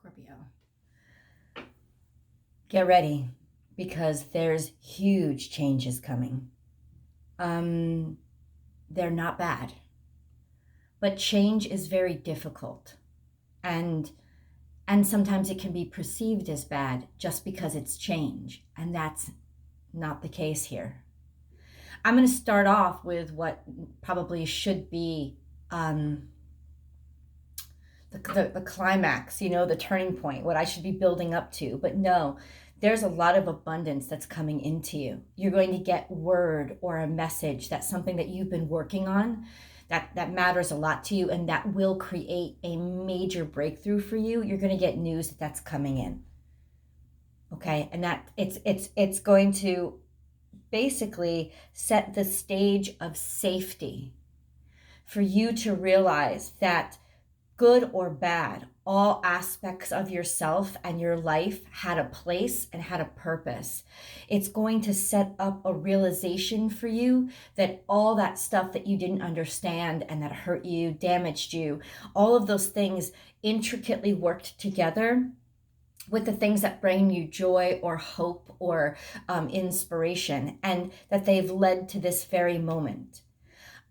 Scorpio. Get ready, because there's huge changes coming. They're not bad, but change is very difficult, and sometimes it can be perceived as bad just because it's change, and that's not the case here. I'm going to start off with what probably should be the climax, the turning point, what I should be building up to. But no, there's a lot of abundance that's coming into you. You're going to get word or a message that's something that you've been working on, that matters a lot to you, and that will create a major breakthrough for you. You're going to get news that's coming in. Okay, and that it's going to basically set the stage of safety for you to realize that good or bad, all aspects of yourself and your life had a place and had a purpose. It's going to set up a realization for you that all that stuff that you didn't understand and that hurt you, damaged you, all of those things intricately worked together with the things that bring you joy or hope or inspiration, and that they've led to this very moment.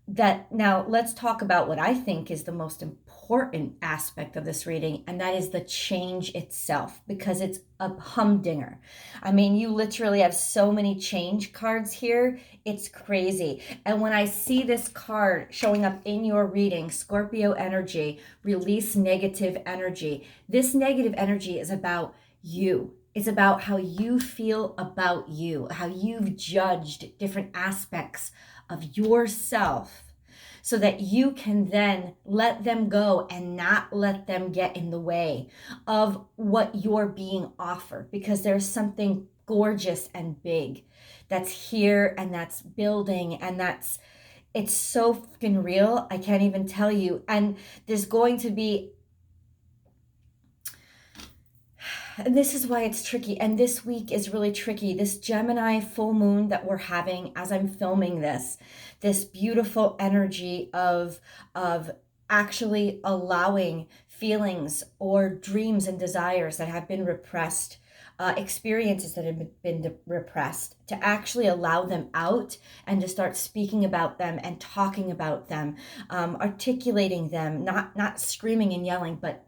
That now let's talk about what I think is the most important aspect of this reading, and that is the change itself, because it's a humdinger. I mean, you literally have so many change cards here. It's crazy. And when I see this card showing up in your reading, Scorpio energy, release negative energy. This negative energy is about you. It's about how you feel about you, how you've judged different aspects of yourself, so that you can then let them go and not let them get in the way of what you're being offered, because there's something gorgeous and big that's here and that's building, and it's so freaking real. I can't even tell you. And there's going to be, and this is why it's tricky, and this week is really tricky. This Gemini full moon that we're having as I'm filming this beautiful energy of actually allowing feelings or dreams and desires that have been repressed, experiences that have been repressed, to actually allow them out and to start speaking about them and talking about them, articulating them, not screaming and yelling, but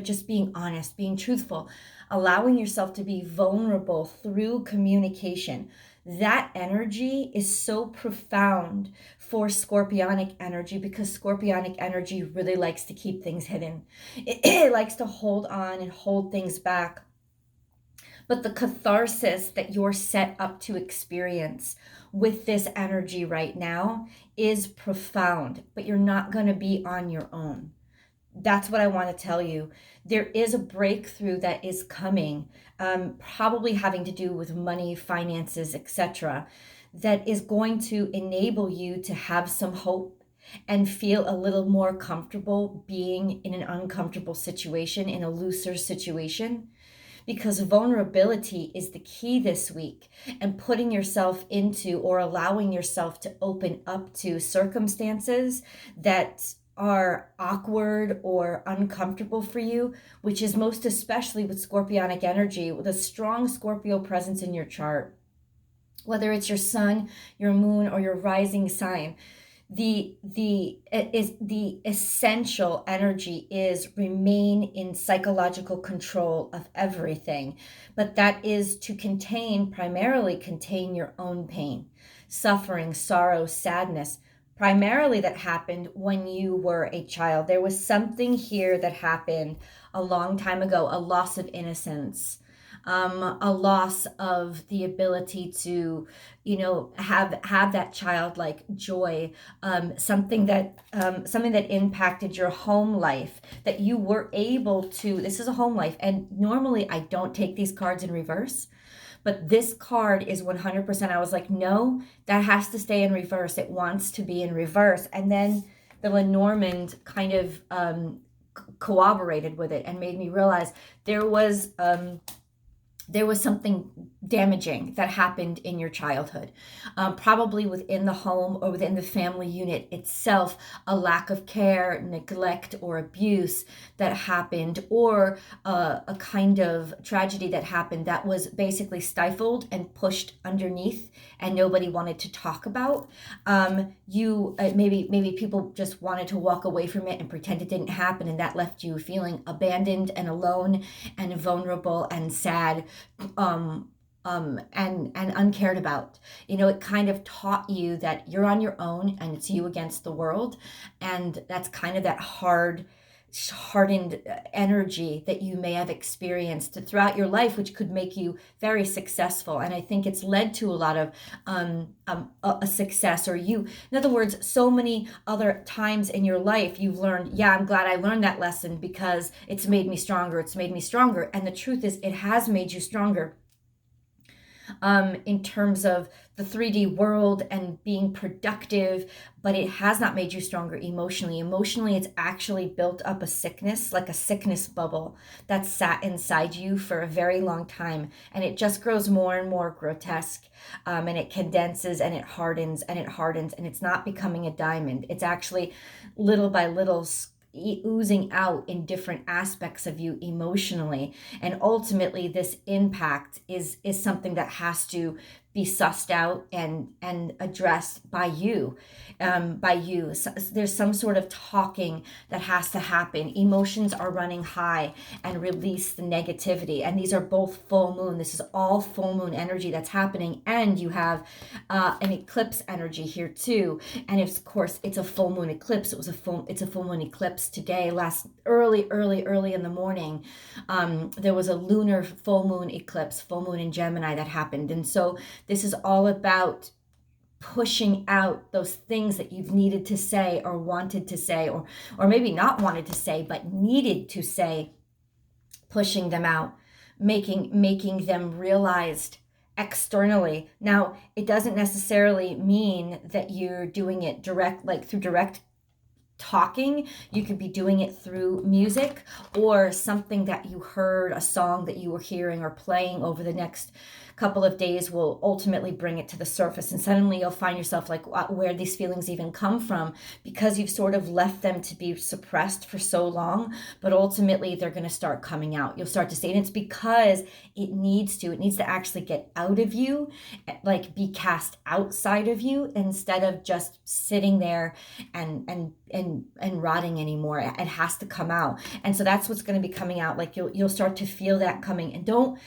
just being honest, being truthful, allowing yourself to be vulnerable through communication. That energy is so profound for Scorpionic energy, because Scorpionic energy really likes to keep things hidden. It likes to hold on and hold things back. But the catharsis that you're set up to experience with this energy right now is profound, but you're not going to be on your own. That's what I want to tell you. There is a breakthrough that is coming, probably having to do with money, finances, etc., that is going to enable you to have some hope and feel a little more comfortable being in an uncomfortable situation, in a looser situation. Because vulnerability is the key this week, and putting yourself into, or allowing yourself to open up to circumstances that are awkward or uncomfortable for you, which is most especially with Scorpionic energy, with a strong Scorpio presence in your chart, whether it's your sun, your moon, or your rising sign. The essential energy is remain in psychological control of everything, but that is to primarily contain your own pain, suffering, sorrow, sadness, primarily that happened when you were a child. There was something here that happened a long time ago, a loss of innocence, a loss of the ability to, have that childlike joy, something that impacted your home life, that you were able to. This is a home life, and normally I don't take these cards in reverse. But this card is 100%. I was like, no, that has to stay in reverse. It wants to be in reverse. And then the Lenormand kind of corroborated with it and made me realize there was there was something damaging that happened in your childhood, probably within the home or within the family unit itself, a lack of care, neglect, or abuse that happened, or a kind of tragedy that happened that was basically stifled and pushed underneath and nobody wanted to talk about. Maybe people just wanted to walk away from it and pretend it didn't happen, and that left you feeling abandoned and alone and vulnerable and sad, and uncared about. It kind of taught you that you're on your own and it's you against the world, and that's kind of that hardened energy that you may have experienced throughout your life, which could make you very successful. And I think it's led to a lot of a success, or in other words, so many other times in your life you've learned, yeah, I'm glad I learned that lesson because it's made me stronger. And the truth is, it has made you stronger. In terms of the 3D world and being productive, but it has not made you stronger emotionally. Emotionally, it's actually built up a sickness, like a sickness bubble that sat inside you for a very long time. And it just grows more and more grotesque, and it condenses and it hardens and it hardens, and it's not becoming a diamond. It's actually little by little oozing out in different aspects of you emotionally. And ultimately, this impact is something that has to be sussed out and addressed by you. So there's some sort of talking that has to happen. Emotions are running high and release the negativity. And these are both full moon. This is all full moon energy that's happening. And you have an eclipse energy here too. And of course, it's a full moon eclipse. It's a full moon eclipse today, early in the morning. There was a lunar full moon eclipse, full moon in Gemini that happened. And so this is all about pushing out those things that you've needed to say or wanted to say, or maybe not wanted to say, but needed to say, pushing them out, making them realized externally. Now, it doesn't necessarily mean that you're doing it through direct talking. You could be doing it through music or something that you heard, a song that you were hearing or playing over the next couple of days will ultimately bring it to the surface. And suddenly you'll find yourself like, where these feelings even come from, because you've sort of left them to be suppressed for so long. But ultimately they're going to start coming out. You'll start to see, and it's because it needs to actually get out of you, like be cast outside of you, instead of just sitting there and rotting anymore. It has to come out. And so that's what's going to be coming out. Like you'll start to feel that coming. And don't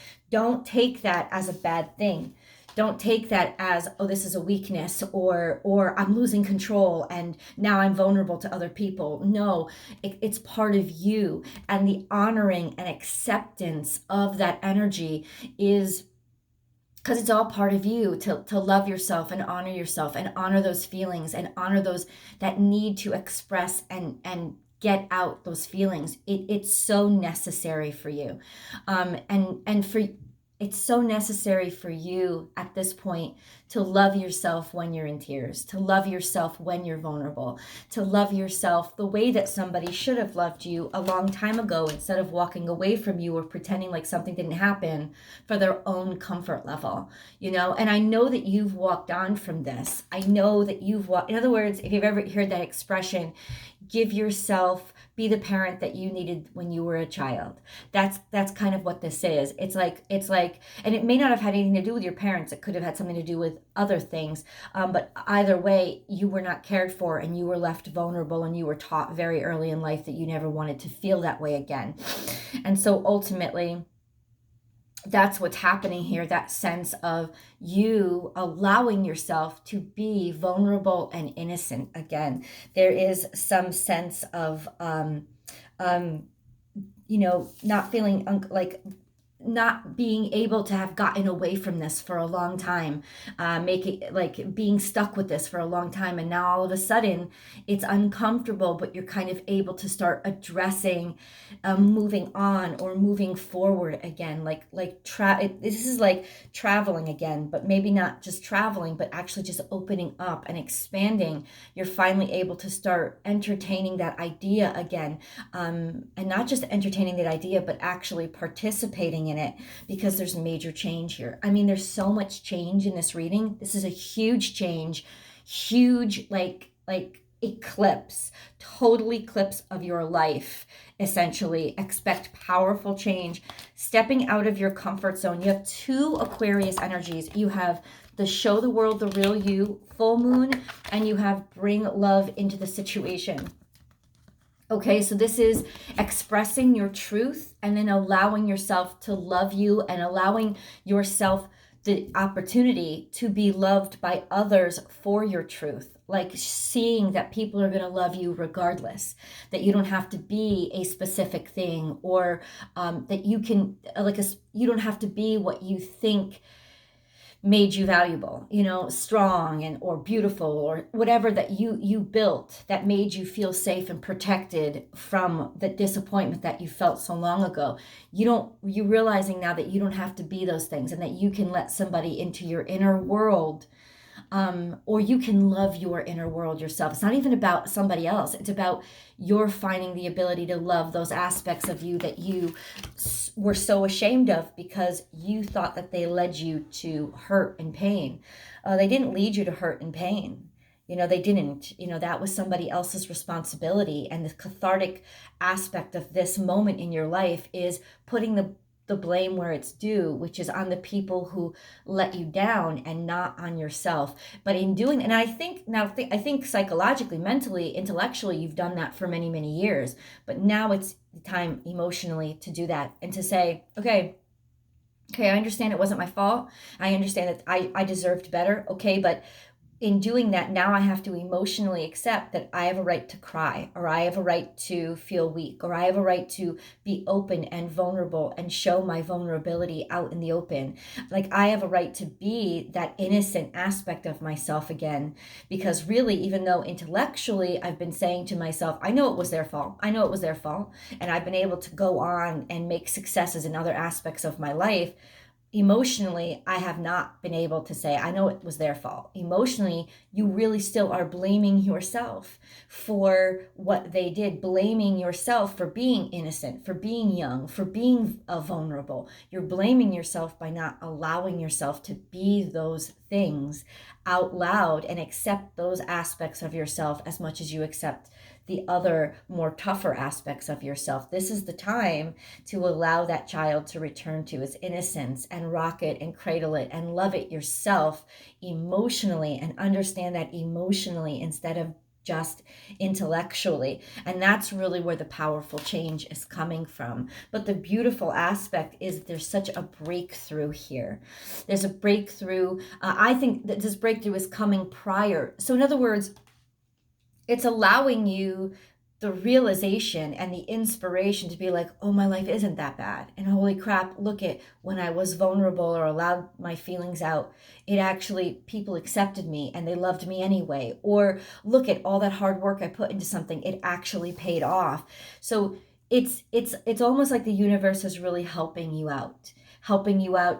take that as a bad thing. Don't take that as, oh, this is a weakness, or I'm losing control and now I'm vulnerable to other people. No, it's part of you. And the honoring and acceptance of that energy is because it's all part of you to love yourself and honor those feelings and honor those that need to express and get out those feelings. It's so necessary for you. It's so necessary for you at this point to love yourself when you're in tears, to love yourself when you're vulnerable, to love yourself the way that somebody should have loved you a long time ago, instead of walking away from you or pretending like something didn't happen for their own comfort level, And I know that you've walked on from this. I know that in other words, if you've ever heard that expression, be the parent that you needed when you were a child. That's kind of what this is. It's like, and it may not have had anything to do with your parents. It could have had something to do with other things. But either way, you were not cared for and you were left vulnerable, and you were taught very early in life that you never wanted to feel that way again. And so ultimately, that's what's happening here, that sense of you allowing yourself to be vulnerable and innocent again. There is some sense of, not feeling not being able to have gotten away from this for a long time, being stuck with this for a long time. And now all of a sudden it's uncomfortable, but you're kind of able to start addressing, moving on or moving forward again. This is like traveling again, but maybe not just traveling, but actually just opening up and expanding. You're finally able to start entertaining that idea again. And not just entertaining that idea, but actually participating in in it because there's major change here. I mean, there's so much change in this reading. This is a huge change, huge, like eclipse, total eclipse of your life, essentially. Expect powerful change, stepping out of your comfort zone. You have two Aquarius energies. You have the show the world the real you, full moon, and you have bring love into the situation. Okay, so this is expressing your truth and then allowing yourself to love you and allowing yourself the opportunity to be loved by others for your truth. Like seeing that people are going to love you regardless, that you don't have to be a specific thing, or that you can, you don't have to be what you think made you valuable, you know, strong and or beautiful or whatever that you built that made you feel safe and protected from the disappointment that you felt so long ago. You're realizing now that you don't have to be those things, and that you can let somebody into your inner world, or you can love your inner world yourself. It's not even about somebody else. It's about your finding the ability to love those aspects of you that you were so ashamed of because you thought that they led you to hurt and pain. They didn't lead you to hurt and pain. You know, they didn't. You know, that was somebody else's responsibility. And the cathartic aspect of this moment in your life is putting the blame where it's due, which is on the people who let you down and not on yourself. But in doing, and I think psychologically, mentally, intellectually, you've done that for many, many years. But now it's the time emotionally to do that and to say, okay, I understand it wasn't my fault. I understand that I deserved better. Okay, but in doing that, now I have to emotionally accept that I have a right to cry, or I have a right to feel weak, or I have a right to be open and vulnerable and show my vulnerability out in the open. Like I have a right to be that innocent aspect of myself again, because really, even though intellectually I've been saying to myself, I know it was their fault. I know it was their fault. And I've been able to go on and make successes in other aspects of my life. Emotionally, I have not been able to say, I know it was their fault. Emotionally, you really still are blaming yourself for what they did, blaming yourself for being innocent, for being young, for being vulnerable. You're blaming yourself by not allowing yourself to be those things out loud and accept those aspects of yourself as much as you accept the other more tougher aspects of yourself. This is the time to allow that child to return to its innocence and rock it and cradle it and love it yourself emotionally, and understand that emotionally instead of just intellectually. And that's really where the powerful change is coming from. But the beautiful aspect is there's such a breakthrough here. There's a breakthrough. I think that this breakthrough is coming prior. So in other words, it's allowing you the realization and the inspiration to be like, oh, my life isn't that bad. And holy crap, look at when I was vulnerable or allowed my feelings out, it actually, people accepted me and they loved me anyway. Or look at all that hard work I put into something, it actually paid off. So it's almost like the universe is really helping you out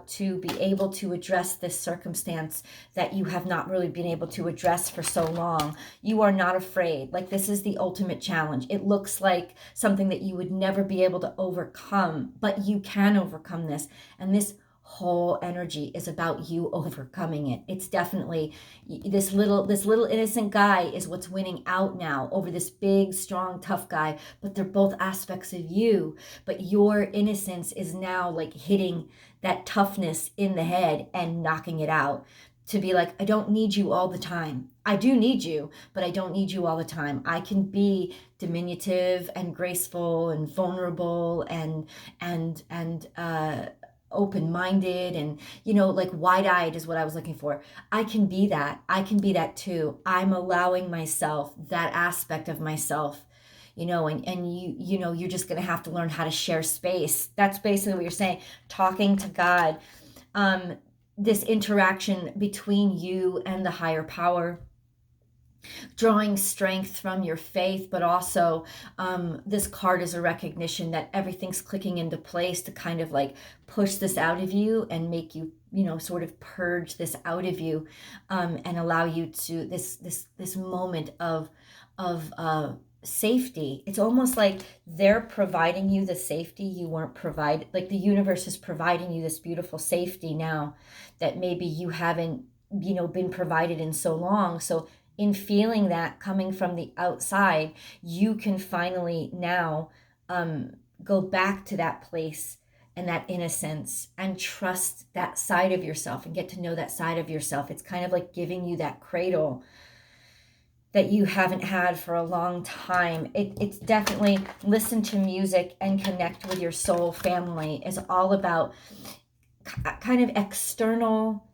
to be able to address this circumstance that you have not really been able to address for so long. You are not afraid. Like, this is the ultimate challenge. It looks like something that you would never be able to overcome, but you can overcome this. And this whole energy is about you overcoming it. It's definitely this little innocent guy is what's winning out now over this big, strong, tough guy, but they're both aspects of you. But your innocence is now like hitting that toughness in the head and knocking it out, to be like, I don't need you all the time. I do need you, but I don't need you all the time. I can be diminutive and graceful and vulnerable and open-minded and, like wide-eyed is what I was looking for. I can be that. I can be that too. I'm allowing myself that aspect of myself, and you're just going to have to learn how to share space. That's basically what you're saying. Talking to God, this interaction between you and the higher power, drawing strength from your faith, but also this card is a recognition that everything's clicking into place to kind of like push this out of you and make you, sort of purge this out of you, and allow you to this moment of safety. It's almost like they're providing you the safety you weren't provided. Like the universe is providing you this beautiful safety now that maybe you haven't, been provided in so long. So in feeling that coming from the outside, you can finally now go back to that place and that innocence and trust that side of yourself and get to know that side of yourself. It's kind of like giving you that cradle that you haven't had for a long time. It's definitely listen to music and connect with your soul family is all about kind of external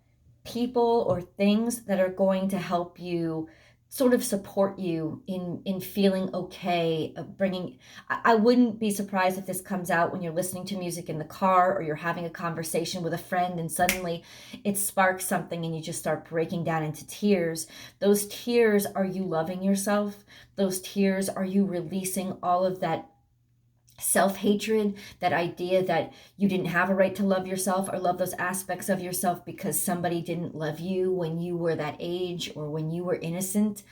people or things that are going to help you sort of support you in feeling okay, bringing. I wouldn't be surprised if this comes out when you're listening to music in the car or you're having a conversation with a friend and suddenly it sparks something and you just start breaking down into tears. Those tears are you loving yourself. Those tears are you releasing all of that self-hatred, that idea that you didn't have a right to love yourself or love those aspects of yourself because somebody didn't love you when you were that age or when you were innocent.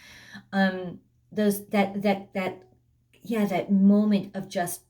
Those that moment of just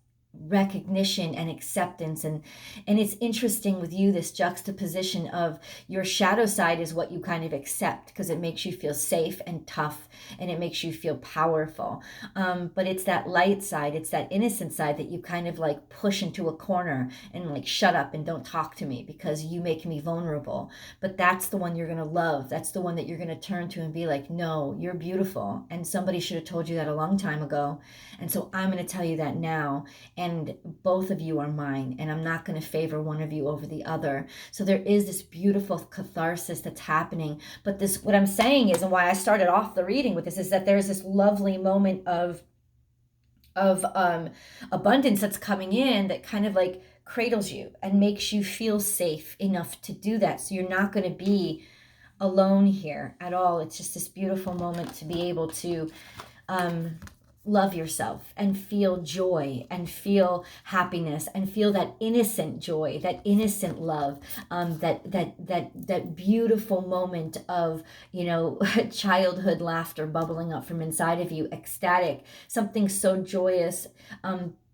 recognition and acceptance, and it's interesting with you, this juxtaposition of your shadow side is what you kind of accept because it makes you feel safe and tough and it makes you feel powerful, but it's that light side, it's that innocent side that you kind of like push into a corner and like shut up and don't talk to me because you make me vulnerable. But that's the one you're going to love. That's the one that you're going to turn to and be like, no, you're beautiful and somebody should have told you that a long time ago, and so I'm going to tell you that now, and both of you are mine, and I'm not going to favor one of you over the other. So there is this beautiful catharsis that's happening. But this, what I'm saying is, and why I started off the reading with this, is that there's this lovely moment of abundance that's coming in that kind of like cradles you and makes you feel safe enough to do that. So you're not going to be alone here at all. It's just this beautiful moment to be able to love yourself and feel joy and feel happiness and feel that innocent joy, that innocent love, that beautiful moment of, childhood laughter bubbling up from inside of you, ecstatic, something so joyous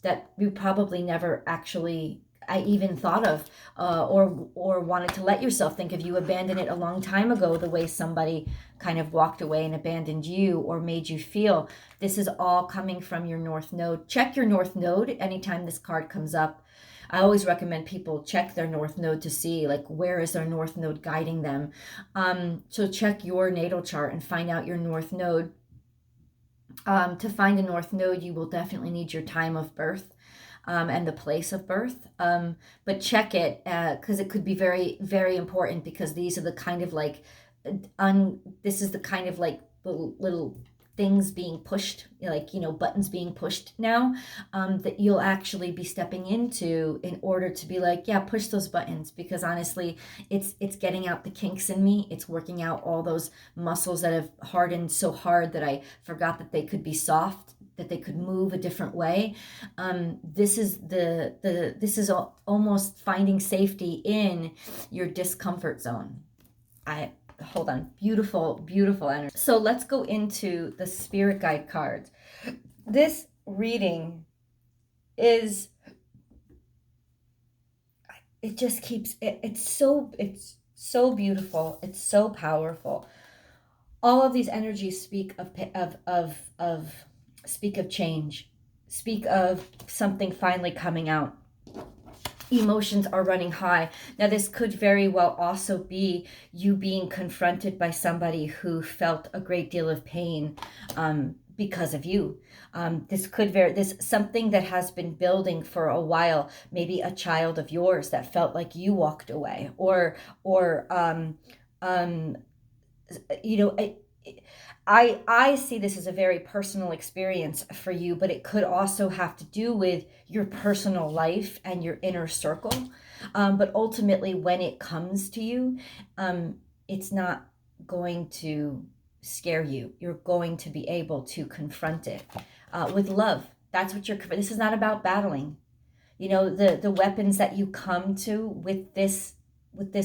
that you probably never actually I even thought of or wanted to let yourself think of. You abandoned it a long time ago, the way somebody kind of walked away and abandoned you or made you feel. This is all coming from your North Node. Check your North Node anytime this card comes up. I always recommend people check their North Node to see like where is their North Node guiding them. So check your natal chart and find out your North Node. To find a North Node, you will definitely need your time of birth. And the place of birth, but check it because it could be very, very important, because these are the kind of like this is the kind of like little things being pushed, like buttons being pushed now, that you'll actually be stepping into in order to be like, yeah, push those buttons, because honestly it's getting out the kinks in me. It's working out all those muscles that have hardened so hard that I forgot that they could be soft, that they could move a different way. This is this is almost finding safety in your discomfort zone. Hold on, beautiful, beautiful energy. So let's go into the spirit guide cards. This reading is, it just keeps it's so beautiful. It's so powerful. All of these energies speak of speak of change, speak of something finally coming out. Emotions are running high. Now, this could very well also be you being confronted by somebody who felt a great deal of pain because of you. This something that has been building for a while. Maybe a child of yours that felt like you walked away, or I see this as a very personal experience for you, but it could also have to do with your personal life and your inner circle. But ultimately, when it comes to you, it's not going to scare you. You're going to be able to confront it with love. That's what this is not about battling. The weapons that you come to with this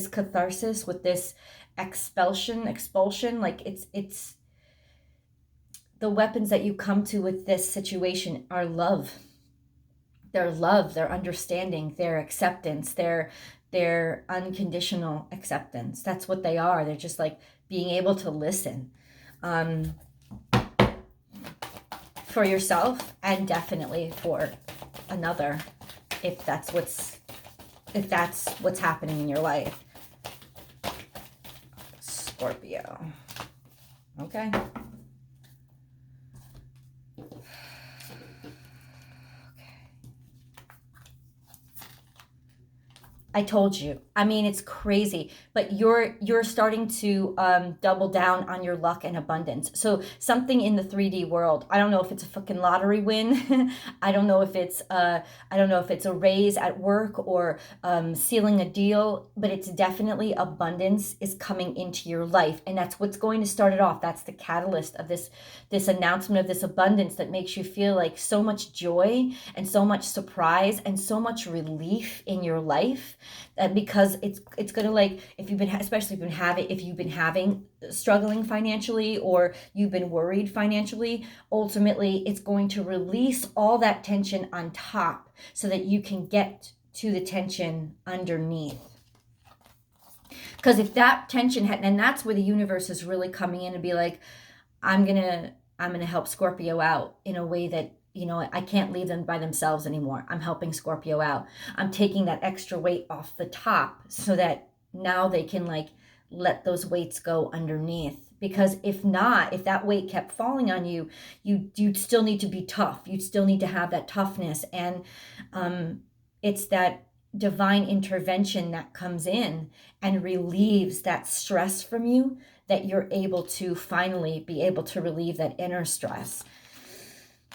catharsis, with this expulsion, like it's the weapons that you come to with this situation are love. Their love, their understanding, their acceptance, their unconditional acceptance. That's what they are. They're just like being able to listen for yourself, and definitely for another, if that's what's happening in your life. Scorpio. Okay. I told you. I mean, it's crazy, but you're starting to double down on your luck and abundance. So something in the 3D world. I don't know if it's a fucking lottery win. I don't know if it's a raise at work or sealing a deal, but it's definitely abundance is coming into your life, and that's what's going to start it off. That's the catalyst of this announcement of this abundance that makes you feel like so much joy and so much surprise and so much relief in your life. Because it's gonna, like, if you've been having struggling financially, or you've been worried financially, ultimately it's going to release all that tension on top so that you can get to the tension underneath. Because if that tension had, and that's where the universe is really coming in and be like, I'm gonna help Scorpio out in a way that, you know, I can't leave them by themselves anymore. I'm helping Scorpio out. I'm taking that extra weight off the top so that now they can, like, let those weights go underneath. Because if not, if that weight kept falling on you, you'd still need to be tough. You'd still need to have that toughness. And it's that divine intervention that comes in and relieves that stress from you, that you're able to finally be able to relieve that inner stress.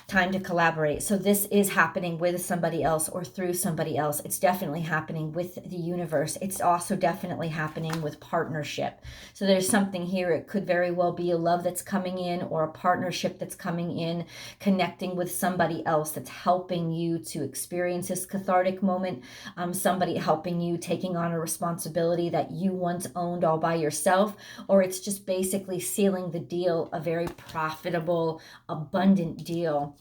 Time to collaborate. So this is happening with somebody else or through somebody else. It's definitely happening with the universe. It's also definitely happening with partnership. So there's something here. It could very well be a love that's coming in, or a partnership that's coming in, connecting with somebody else that's helping you to experience this cathartic moment. Somebody helping you, taking on a responsibility that you once owned all by yourself, or it's just basically sealing the deal, a very profitable, abundant deal.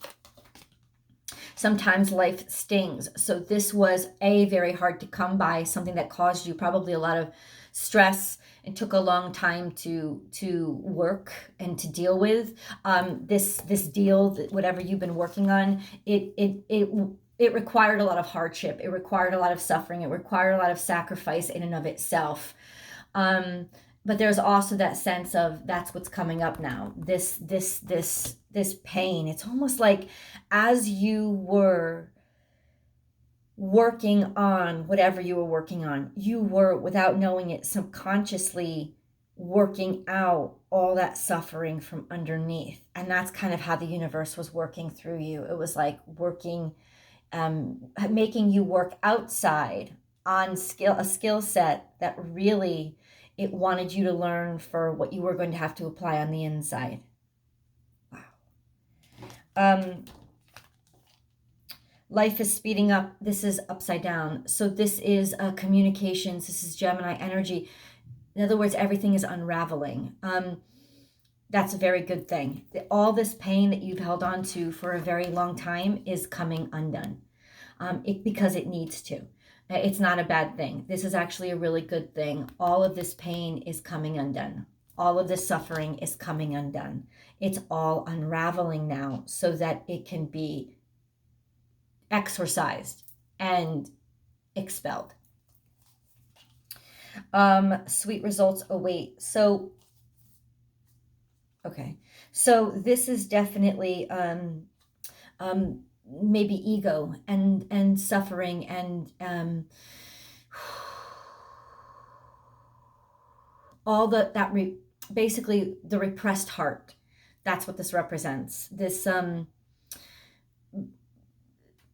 Sometimes life stings. So this was very hard to come by, something that caused you probably a lot of stress and took a long time to work and to deal with. This deal, whatever you've been working on, it required a lot of hardship. It required a lot of suffering. It required a lot of sacrifice in and of itself. But there's also that sense of that's what's coming up now. This pain. It's almost like as you were working on whatever you were working on, you were, without knowing it, subconsciously working out all that suffering from underneath. And that's kind of how the universe was working through you. It was like working, making you work outside on a skill set that really it wanted you to learn for what you were going to have to apply on the inside. Wow. Life is speeding up. This is upside down. So this is communications. This is Gemini energy. In other words, everything is unraveling. That's a very good thing. All this pain that you've held on to for a very long time is coming undone. Because it needs to. It's not a bad thing. This is actually a really good thing. All of this pain is coming undone. All of this suffering is coming undone. It's all unraveling now so that it can be exorcised and expelled. Sweet results await. So, okay. So this is definitely maybe ego and suffering and all basically the repressed heart. That's what this represents. This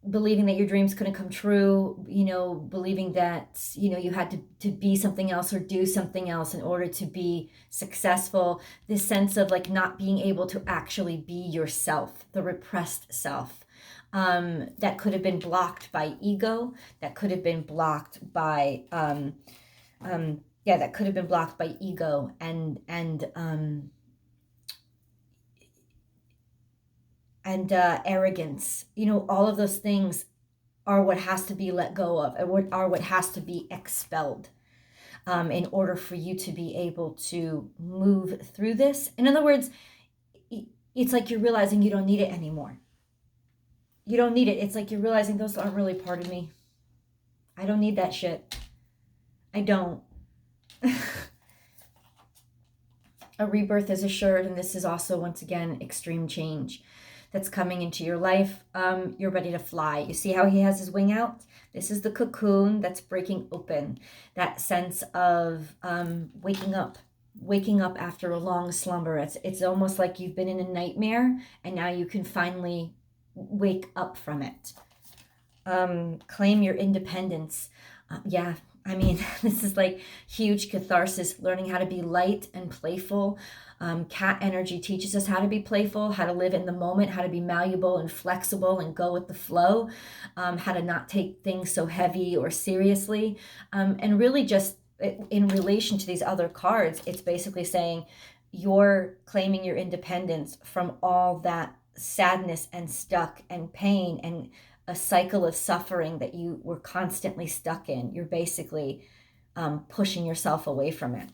believing that your dreams couldn't come true, believing that, you had to be something else or do something else in order to be successful. This sense of like not being able to actually be yourself, the repressed self. That could have been blocked by ego. That could have been blocked by, that could have been blocked by ego and and arrogance. You know, all of those things are what has to be let go of, and are what has to be expelled in order for you to be able to move through this. In other words, it's like you're realizing you don't need it anymore. You don't need it. It's like you're realizing those aren't really part of me. I don't need that shit. I don't. A rebirth is assured, and this is also, once again, extreme change that's coming into your life. You're ready to fly. You see how he has his wing out? This is the cocoon that's breaking open. That sense of waking up after a long slumber. It's almost like you've been in a nightmare, and now you can finally wake up from it. Claim your independence. Yeah, I mean, this is like huge catharsis, learning how to be light and playful. Cat energy teaches us how to be playful, how to live in the moment, how to be malleable and flexible and go with the flow, how to not take things so heavy or seriously. And really just in relation to these other cards, it's basically saying you're claiming your independence from all that sadness and stuck and pain and a cycle of suffering that you were constantly stuck in. You're basically pushing yourself away from it.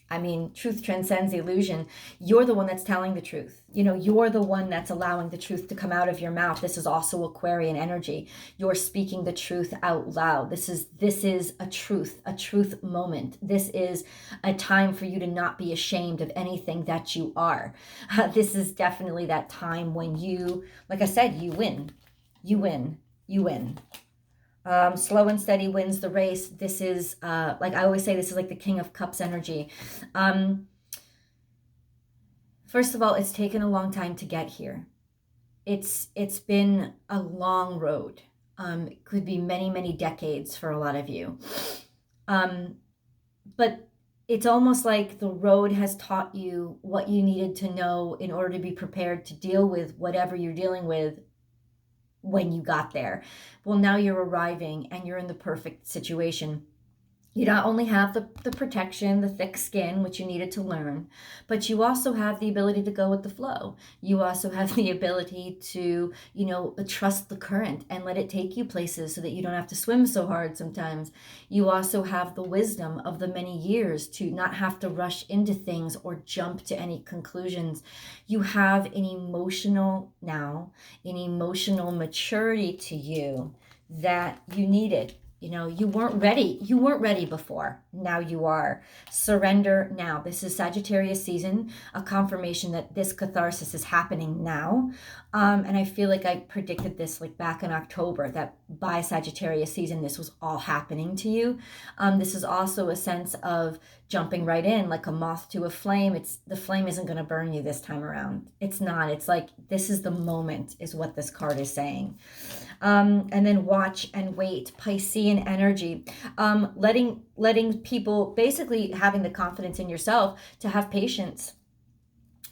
I mean, truth transcends illusion. You're the one that's telling the truth. You know, you're the one that's allowing the truth to come out of your mouth. This is also Aquarian energy. You're speaking the truth out loud. This is a truth moment. This is a time for you to not be ashamed of anything that you are. This is definitely that time when you, like I said, you win. You win. You win. Slow and steady wins the race. This is, like I always say, this is like the King of Cups energy. First of all, it's taken a long time to get here. It's been a long road. It could be many, many decades for a lot of you. But it's almost like the road has taught you what you needed to know in order to be prepared to deal with whatever you're dealing with when you got there. Well, now you're arriving and you're in the perfect situation. You not only have the protection, the thick skin, which you needed to learn, but you also have the ability to go with the flow. You also have the ability to, you know, trust the current and let it take you places so that you don't have to swim so hard sometimes. You also have the wisdom of the many years to not have to rush into things or jump to any conclusions. You have an emotional maturity to you that you needed. You know, you weren't ready. You weren't ready before. Now you are. Surrender now. This is Sagittarius season, a confirmation that this catharsis is happening now. And I feel like I predicted this like back in October, that by Sagittarius season, this was all happening to you. This is also a sense of jumping right in like a moth to a flame. The flame isn't going to burn you this time around. It's not. It's like, this is the moment is what this card is saying. And then watch and wait, Piscean energy, letting people, basically having the confidence in yourself to have patience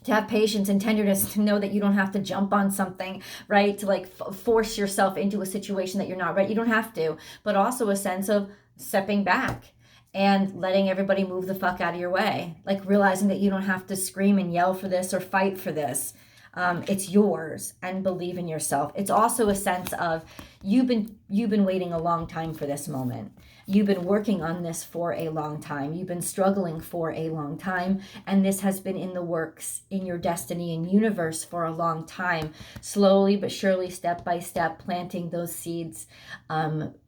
and tenderness, to know that you don't have to jump on something, right? To like force yourself into a situation that you're not right. You don't have to, but also a sense of stepping back and letting everybody move the fuck out of your way. Like realizing that you don't have to scream and yell for this or fight for this. It's yours, and believe in yourself. It's also a sense of you've been waiting a long time for this moment. You've been working on this for a long time. You've been struggling for a long time, and this has been in the works in your destiny and universe for a long time. Slowly but surely, step by step, planting those seeds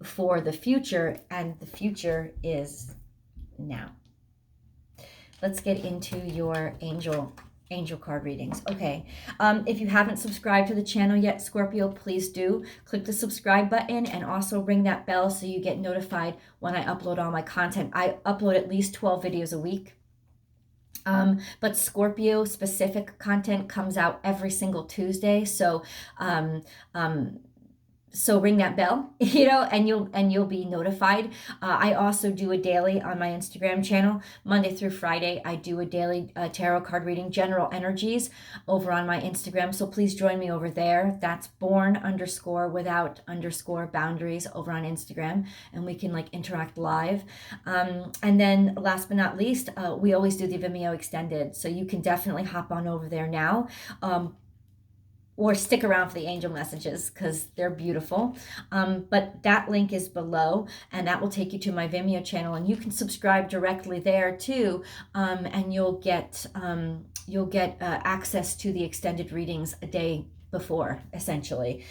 for the future, and the future is now. Let's get into your angel card readings. Okay, if you haven't subscribed to the channel yet, Scorpio, please do click the subscribe button and also ring that bell so you get notified when I upload all my content. I upload at least 12 videos a week. But Scorpio specific content comes out every single Tuesday. So so ring that bell, you know, and you'll be notified. I also do a daily on my Instagram channel, Monday through Friday. I do a daily tarot card reading, general energies, over on my Instagram. So please join me over there. That's born_without_boundaries over on Instagram, and we can like interact live. And then last but not least, we always do the Vimeo extended. So you can definitely hop on over there now. or stick around for the angel messages because they're beautiful. But that link is below, and that will take you to my Vimeo channel, and you can subscribe directly there too, and you'll get access to the extended readings a day before, essentially.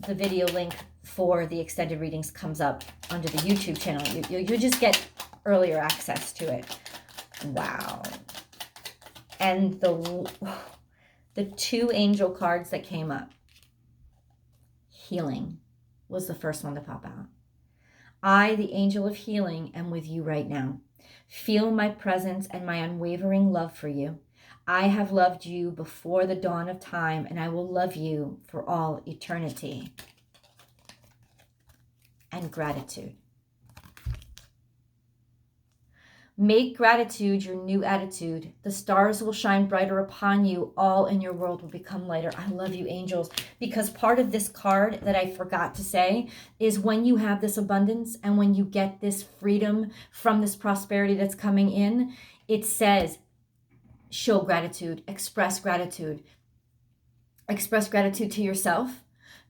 The video link for the extended readings comes up under the YouTube channel. You just get earlier access to it. Wow. And the two angel cards that came up, healing was the first one to pop out. I, the angel of healing, am with you right now. Feel my presence and my unwavering love for you. I have loved you before the dawn of time, and I will love you for all eternity. And gratitude. Make gratitude your new attitude. The stars will shine brighter upon you. All in your world will become lighter. I love you, angels. Because part of this card that I forgot to say is when you have this abundance and when you get this freedom from this prosperity that's coming in, it says, show gratitude, express gratitude. Express gratitude to yourself.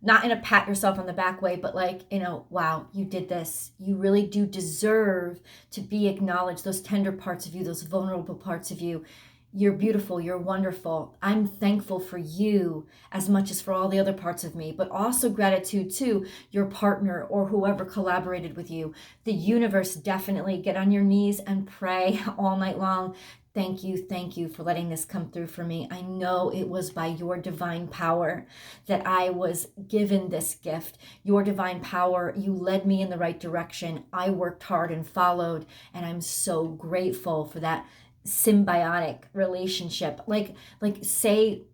Not in a pat yourself on the back way, but like, wow, you did this. You really do deserve to be acknowledged. Those tender parts of you, those vulnerable parts of you. You're beautiful. You're wonderful. I'm thankful for you as much as for all the other parts of me, but also gratitude to your partner or whoever collaborated with you. The universe, definitely get on your knees and pray all night long. Thank you for letting this come through for me. I know it was by your divine power that I was given this gift. Your divine power, you led me in the right direction. I worked hard and followed, and I'm so grateful for that symbiotic relationship.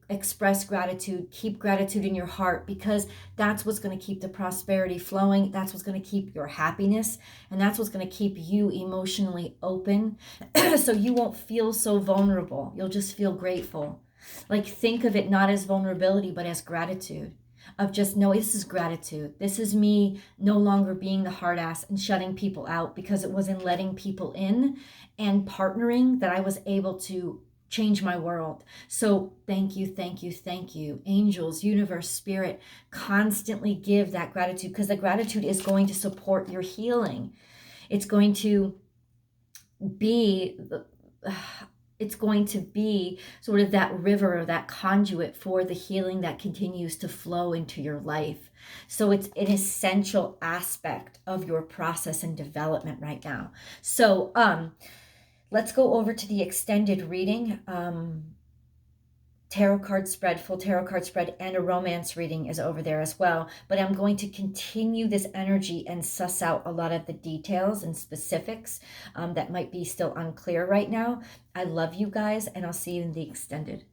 Express gratitude, keep gratitude in your heart, because that's what's going to keep the prosperity flowing. That's what's going to keep your happiness, and that's what's going to keep you emotionally open so you won't feel so vulnerable. You'll just feel grateful. Think of it not as vulnerability, but as gratitude. Of just, no, this is gratitude. This is me no longer being the hard ass and shutting people out, because it was in letting people in and partnering that I was able to change my world. So thank you. Angels, universe, spirit, constantly give that gratitude, because the gratitude is going to support your healing. It's going to be sort of that river or that conduit for the healing that continues to flow into your life. So it's an essential aspect of your process and development right now. So let's go over to the extended reading. Tarot card spread, full tarot card spread, and a romance reading is over there as well. But I'm going to continue this energy and suss out a lot of the details and specifics that might be still unclear right now. I love you guys, and I'll see you in the extended.